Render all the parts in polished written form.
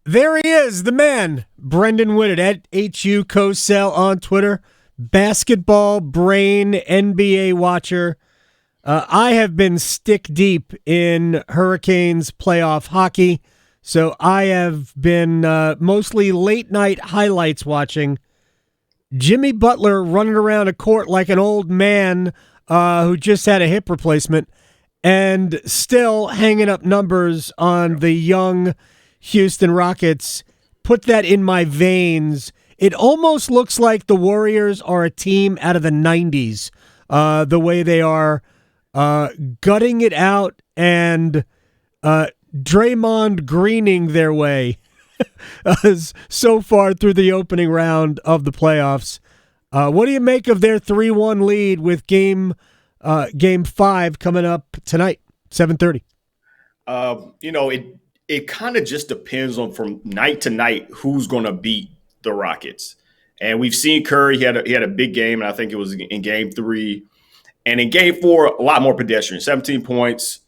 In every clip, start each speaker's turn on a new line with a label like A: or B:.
A: There he is, the man, Brenden Whitted at HU Cosell on Twitter. Basketball brain, NBA watcher. I have been stick deep in Hurricanes playoff hockey, so I have been mostly late night highlights watching. Jimmy Butler running around a court like an old man who just had a hip replacement and still hanging up numbers on the young Houston Rockets. Put that in my veins. It almost looks like the Warriors are a team out of the 90s, the way they are gutting it out and Draymond Greening their way so far through the opening round of the playoffs. What do you make of their 3-1 lead with game 5 coming up tonight, 7:30?
B: It kind of just depends on from night to night who's going to beat the Rockets. And we've seen Curry. He had a big game, and I think it was in game 3. And in game 4, a lot more pedestrian, 17 points.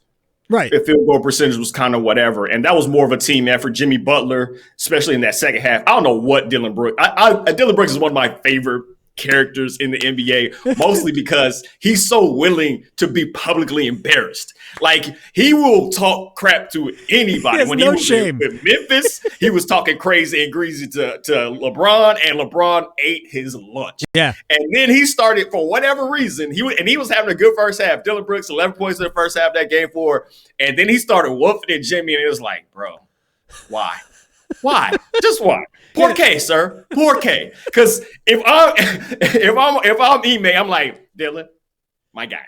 A: Right.
B: The field goal percentage was kind of whatever. And that was more of a team effort. Jimmy Butler, especially in that second half. I don't know what Dylan Brooks. Dylan Brooks is one of my favorite characters in the NBA, mostly because he's so willing to be publicly embarrassed. Like, he will talk crap to anybody. When he was with Memphis, he was talking crazy and greasy to LeBron, and LeBron ate his lunch.
A: Yeah.
B: And then he started, for whatever reason, he was having a good first half. Dylan Brooks, 11 points in the first half of that game 4. And then he started whooping at Jimmy, and it was like, bro, why? Why? Just why? Poor K, sir. Poor K. Because if I'm Ime, I'm like, Dylan, my guy.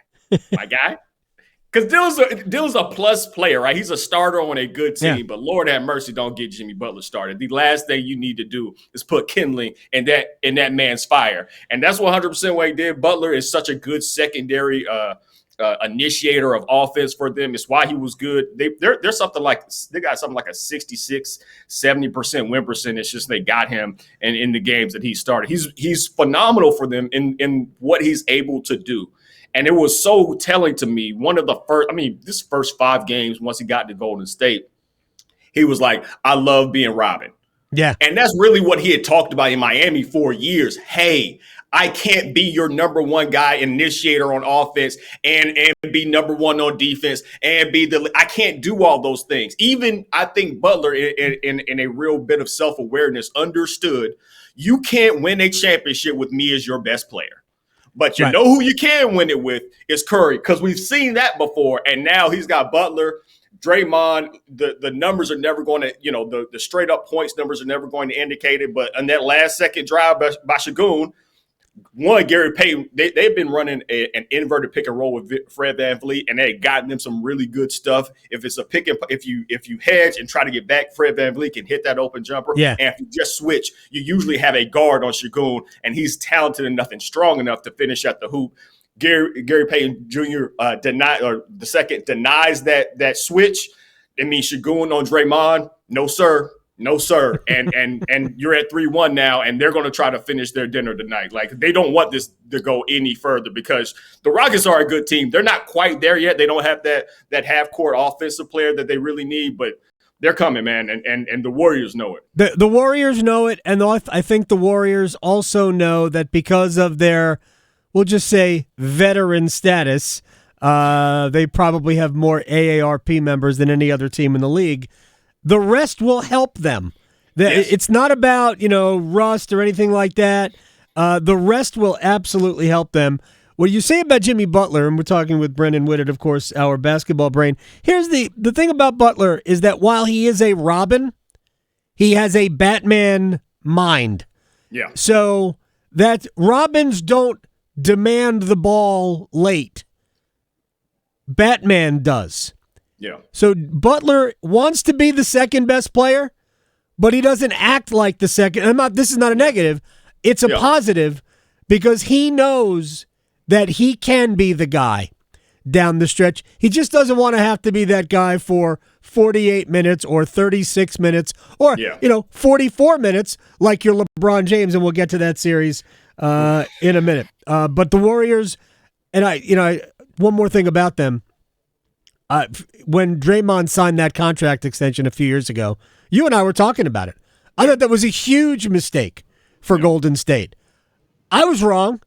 B: Because Dylan's a plus player, right? He's a starter on a good team, but Lord have mercy, don't get Jimmy Butler started. The last thing you need to do is put kindling in that man's fire, and that's 100% what he did. Butler is such a good secondary initiator of offense for them. It's why he was good. They got something like a 66, 70% win percentage. Just they got him and in the games that he started. He's phenomenal for them in what he's able to do. And it was so telling to me. This first 5 games, once he got to Golden State, he was like, I love being Robin.
A: Yeah.
B: And that's really what he had talked about in Miami for years. Hey, I can't be your number one guy initiator on offense and be number one on defense and I can't do all those things. Even I think Butler in a real bit of self-awareness understood you can't win a championship with me as your best player. But you know who you can win it with is Curry, because we've seen that before. And now he's got Butler, Draymond. The numbers are never going to, the straight up points numbers are never going to indicate it. But on that last second drive by Şengün, Gary Payton, they've been running an inverted pick and roll with Fred VanVleet, and they've gotten them some really good stuff. If it's a pick and if you hedge and try to get back, Fred VanVleet can hit that open jumper.
A: Yeah.
B: And if you just switch, you usually have a guard on Şengün, and he's talented enough and strong enough to finish at the hoop. Gary Payton Jr. denies that switch. It means Şengün on Draymond. No, sir. No, sir. And you're at 3-1 now, and they're going to try to finish their dinner tonight. Like, they don't want this to go any further because the Rockets are a good team. They're not quite there yet. They don't have that half-court offensive player that they really need, but they're coming, man, and the Warriors know it.
A: The Warriors know it, and I think the Warriors also know that because of their, we'll just say, veteran status, they probably have more AARP members than any other team in the league. The rest will help them.
B: Yes.
A: It's not about, rust or anything like that. The rest will absolutely help them. What you say about Jimmy Butler, and we're talking with Brenden Whitted, of course, our basketball brain. Here's the thing about Butler is that while he is a Robin, he has a Batman mind.
B: Yeah.
A: So that Robins don't demand the ball late. Batman does.
B: Yeah.
A: So Butler wants to be the second best player, but he doesn't act like the second. This is not a negative. It's a positive because he knows that he can be the guy down the stretch. He just doesn't want to have to be that guy for 48 minutes or 36 minutes or, 44 minutes like your LeBron James, and we'll get to that series in a minute. But the Warriors, and one more thing about them. when Draymond signed that contract extension a few years ago, you and I were talking about it. I thought that was a huge mistake for Golden State. I was wrong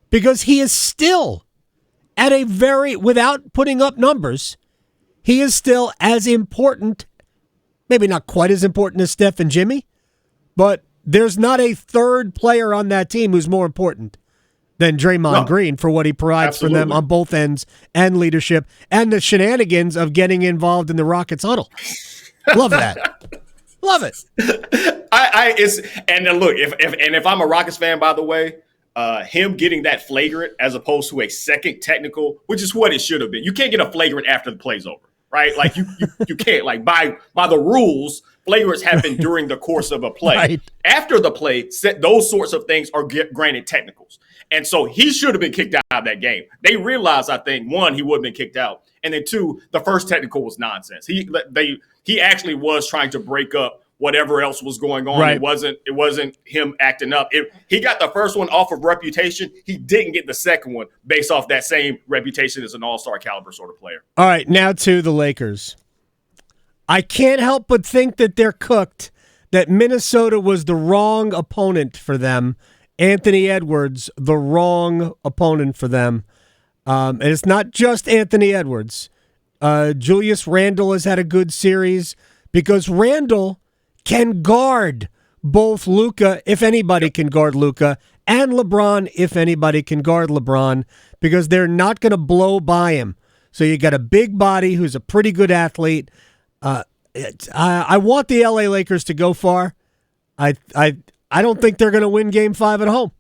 A: because he is still at a without putting up numbers, he is still as important, maybe not quite as important as Steph and Jimmy, but there's not a third player on that team who's more important than Draymond Green for what he provides for them on both ends and leadership and the shenanigans of getting involved in the Rockets huddle. Love that. Love it. If I'm a Rockets fan, by the way, him getting that flagrant as opposed to a second technical, which is what it should have been. You can't get a flagrant after the play's over, right? Like you can't. Like by the rules, flagrants happen during the course of a play. Right. After the play, those sorts of things are granted technicals. And so he should have been kicked out of that game. They realized, I think, one, he would have been kicked out. And then two, the first technical was nonsense. He actually was trying to break up whatever else was going on. Right. It wasn't him acting up. He got the first one off of reputation. He didn't get the second one based off that same reputation as an all-star caliber sort of player. All right, now to the Lakers. I can't help but think that they're cooked, that Minnesota was the wrong opponent for them. Anthony Edwards, the wrong opponent for them. And it's not just Anthony Edwards. Julius Randle has had a good series because Randle can guard both Luka, if anybody can guard Luka, and LeBron, if anybody can guard LeBron, because they're not going to blow by him. So you got a big body who's a pretty good athlete. I want the LA Lakers to go far. I don't think they're going to win Game 5 at home.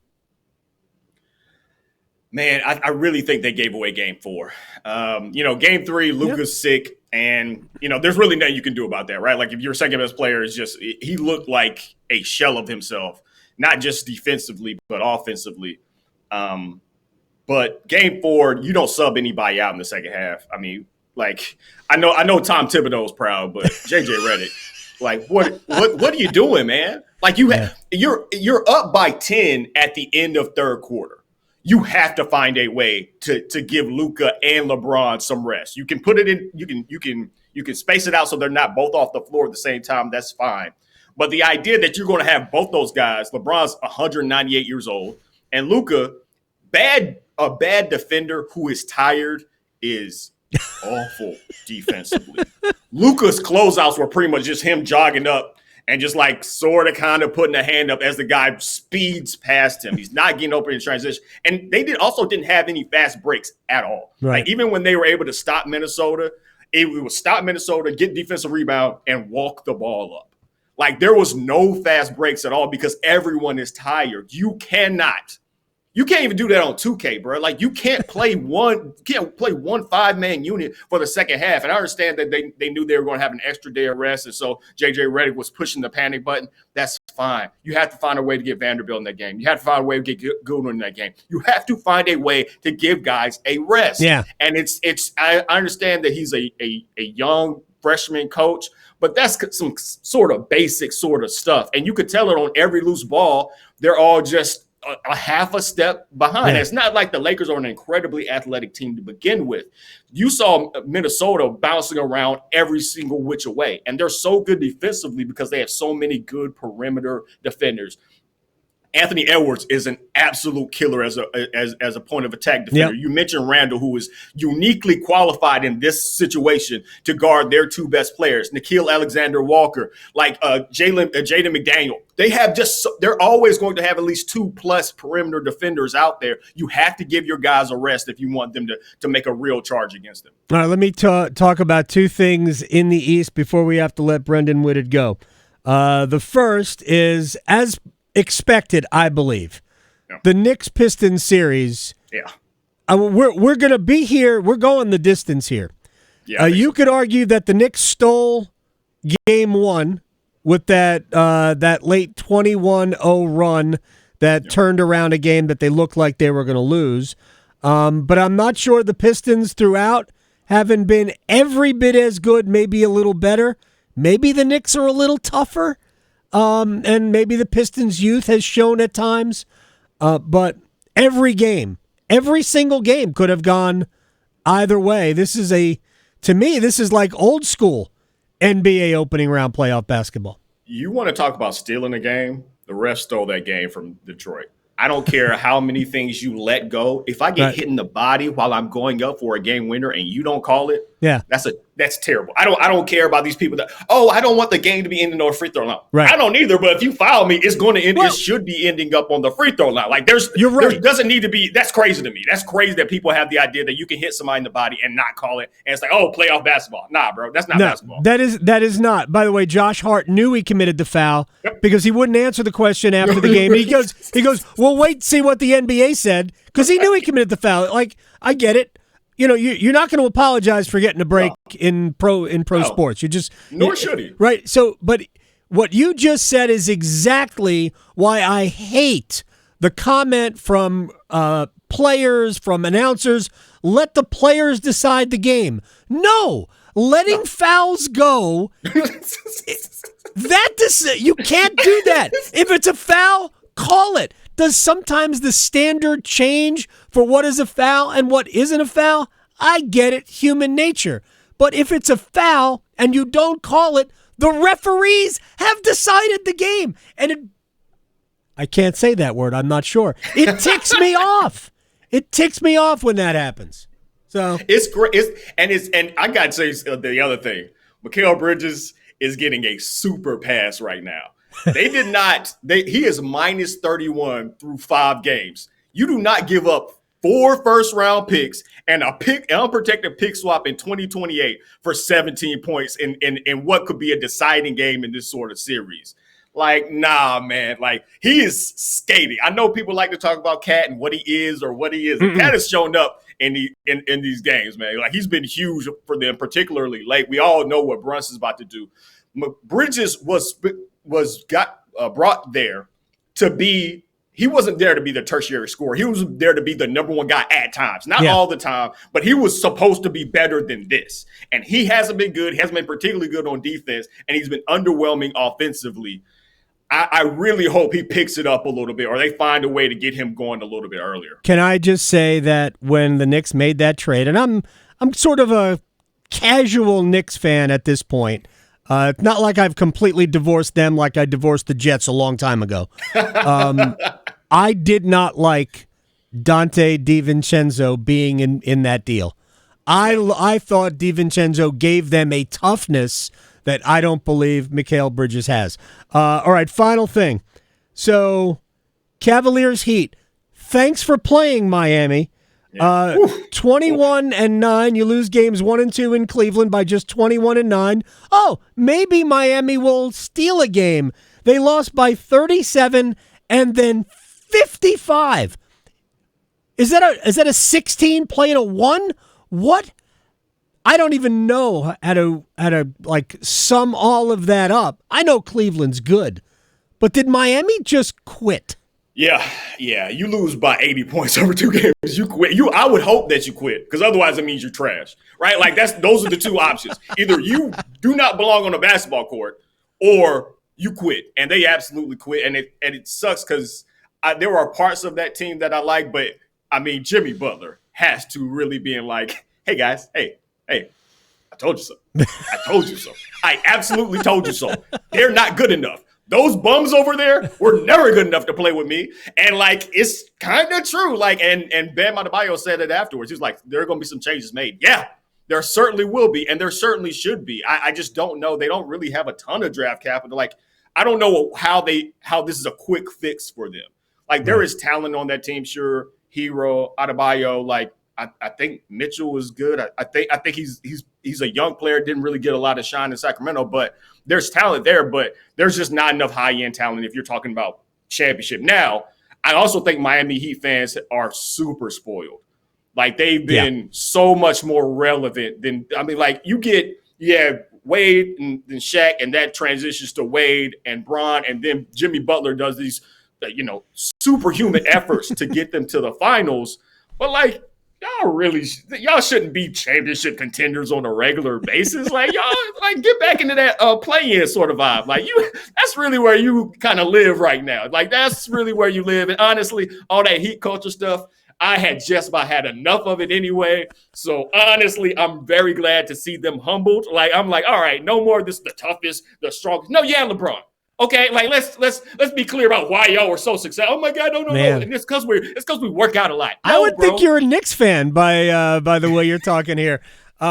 B: Man, I really think they gave away Game 4. Game 3, Luka's sick. And, there's really nothing you can do about that, right? Like, if your second best player he looked like a shell of himself, not just defensively, but offensively. But Game 4, you don't sub anybody out in the second half. I mean, like, I know Tom Thibodeau's proud, but JJ Redick, like, what are you doing, man? Like, you're up by 10 at the end of third quarter. You have to find a way to give Luka and LeBron some rest. You can put it in. You can space it out so they're not both off the floor at the same time. That's fine. But the idea that you're going to have both those guys, LeBron's 198 years old, and Luka, a bad defender who is tired is awful defensively. Luka's closeouts were pretty much just him jogging up and just like sort of kind of putting a hand up as the guy speeds past him. He's not getting open in transition. And they didn't have any fast breaks at all. Right. Like, even when they were able to stop Minnesota, it was stop Minnesota, get defensive rebound, and walk the ball up. Like, there was no fast breaks at all because everyone is tired. You can't even do that on 2K, bro. Like, you can't play one 5-man unit for the second half. And I understand that they knew they were going to have an extra day of rest, and so JJ Redick was pushing the panic button. That's fine. You have to find a way to get Vanderbilt in that game. You have to find a way to get Goodwin in that game. You have to find a way to give guys a rest. Yeah. And I understand that he's a young freshman coach, but that's some sort of basic sort of stuff. And you could tell it on every loose ball. They're all just a half a step behind. Yeah. It's not like the Lakers are an incredibly athletic team to begin with. You saw Minnesota bouncing around every single which way, and they're so good defensively because they have so many good perimeter defenders. Anthony Edwards is an absolute killer as a point of attack defender. Yep. You mentioned Randall, who is uniquely qualified in this situation to guard their two best players, Nickeil Alexander-Walker, like Jaden McDaniel. They're always going to have at least 2+ perimeter defenders out there. You have to give your guys a rest if you want them to make a real charge against them.
A: All right, let me talk about two things in the East before we have to let Brenden Whitted go. The first is, as expected, I believe. Yeah. The Knicks-Pistons series. Yeah. We're going to be here. We're going the distance here. Yeah, you could argue that the Knicks stole Game 1 with that late 21-0 run that turned around a game that they looked like they were going to lose. But I'm not sure the Pistons throughout haven't been every bit as good, maybe a little better. Maybe the Knicks are a little tougher. And maybe the Pistons' youth has shown at times. But every single game could have gone either way. This is a To me, this is like old school NBA opening round playoff basketball.
B: You want to talk about stealing a game? The refs stole that game from Detroit. I don't care how many things you let go. If I get hit in the body while I'm going up for a game winner and you don't call it, that's terrible. I don't care about these people that, I don't want the game to be ending on a free throw line.
A: Right.
B: I don't either, but if you foul me, it's going to end. It should be ending up on the free throw line. Like there doesn't need to be. That's crazy to me. That's crazy that people have the idea that you can hit somebody in the body and not call it, and it's like, playoff basketball. Nah, bro, that's not basketball.
A: That is not. By the way, Josh Hart knew he committed the foul because he wouldn't answer the question after the game. He goes, well, wait and see what the NBA said, because he knew he committed the foul. Like, I get it. You know, you're not going to apologize for getting a break in pro sports. You just
B: nor should he.
A: Right. So, but what you just said is exactly why I hate the comment from players, from announcers. Let the players decide the game. No, letting fouls go. You can't do that. If it's a foul, call it. Does sometimes the standard change for what is a foul and what isn't a foul? I get it, human nature. But if it's a foul and you don't call it, the referees have decided the game. And I can't say that word, I'm not sure. It ticks me off. It ticks me off when that happens. So
B: it's great. And I got to say the other thing. Mikal Bridges is getting a super pass right now. They did not. He is minus 31 through 5 games. You do not give up 4 first-round picks and an unprotected pick swap in 2028 for 17 points in what could be a deciding game in this sort of series. Like, nah, man. Like, he is skating. I know people like to talk about Cat and what he is or what he isn't. Cat has shown up in these games, man. Like, he's been huge for them, particularly late. We all know what Brunson's about to do. Bridges was brought there to be. He wasn't there to be the tertiary scorer. He was there to be the number one guy at times, not all the time, but he was supposed to be better than this. And he hasn't been good. He hasn't been particularly good on defense, and he's been underwhelming offensively. I really hope he picks it up a little bit, or they find a way to get him going a little bit earlier.
A: Can I just say that when the Knicks made that trade, and I'm sort of a casual Knicks fan at this point. It's not like I've completely divorced them like I divorced the Jets a long time ago. I did not like Dante DiVincenzo being in that deal. I thought DiVincenzo gave them a toughness that I don't believe Mikal Bridges has. All right, final thing. So, Cavaliers Heat. Thanks for playing, Miami. 21-9. You lose games 1 and 2 in Cleveland by just 21-9. Oh, maybe Miami will steal a game. They lost by 37 and then 55. Is that a 16 playing a 1? What? I don't even know how to like sum all of that up. I know Cleveland's good, but did Miami just quit?
B: Yeah. You lose by 80 points over 2 games. You quit. I would hope that you quit, because otherwise it means you're trash, right? Like those are the 2 options. Either you do not belong on a basketball court, or you quit. And they absolutely quit. And it sucks because there are parts of that team that I like, but I mean, Jimmy Butler has to really be like, hey guys, hey, I told you so. I told you so. I absolutely told you so. They're not good enough. Those bums over there were never good enough to play with me. And, like, it's kind of true. Like, and Bam Adebayo said it afterwards. He was like, there are going to be some changes made. Yeah, there certainly will be, and there certainly should be. I just don't know. They don't really have a ton of draft capital. Like, I don't know how this is a quick fix for them. Like, there is talent on that team, sure. Hero, Adebayo, like, I think Mitchell is good. I think he's a young player, didn't really get a lot of shine in Sacramento, but there's talent there, but there's just not enough high-end talent if you're talking about championship. Now, I also think Miami Heat fans are super spoiled. Like, they've been so much more relevant than – I mean, like, you have Wade and then Shaq, and that transitions to Wade and Bron, and then Jimmy Butler does these, superhuman efforts to get them to the finals. But, like, y'all shouldn't be championship contenders on a regular basis. Like, y'all, like, get back into that play-in sort of vibe. Like, that's really where you kind of live right now. Like, that's really where you live. And honestly, all that Heat culture stuff, I had just about had enough of it anyway. So honestly, I'm very glad to see them humbled. Like, I'm like, all right, no more. This is the toughest, the strongest. No, yeah, LeBron. Okay, like let's be clear about why y'all were so successful. Oh my God, no. And it's because we work out a lot. No,
A: I would think you're a Knicks fan by the way you're talking here. We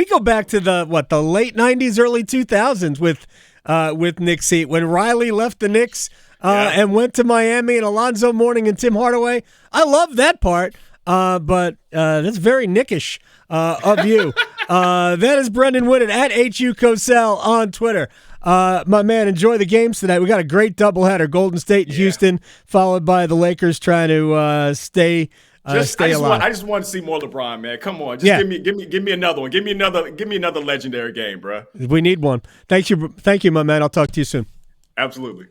A: go back to the late '90s, early 2000s with Nick Seat when Riley left the Knicks and went to Miami, and Alonzo Mourning and Tim Hardaway. I love that part, but that's very Nickish of you. That is Brenden Whitted at HU Cosell on Twitter. My man, enjoy the games tonight. We got a great doubleheader: Golden State and Houston, followed by the Lakers trying to stay alive.
B: I just want to see more LeBron, man. Come on, just give me another one. Give me another legendary game, bro.
A: We need one. Thank you, my man. I'll talk to you soon.
B: Absolutely.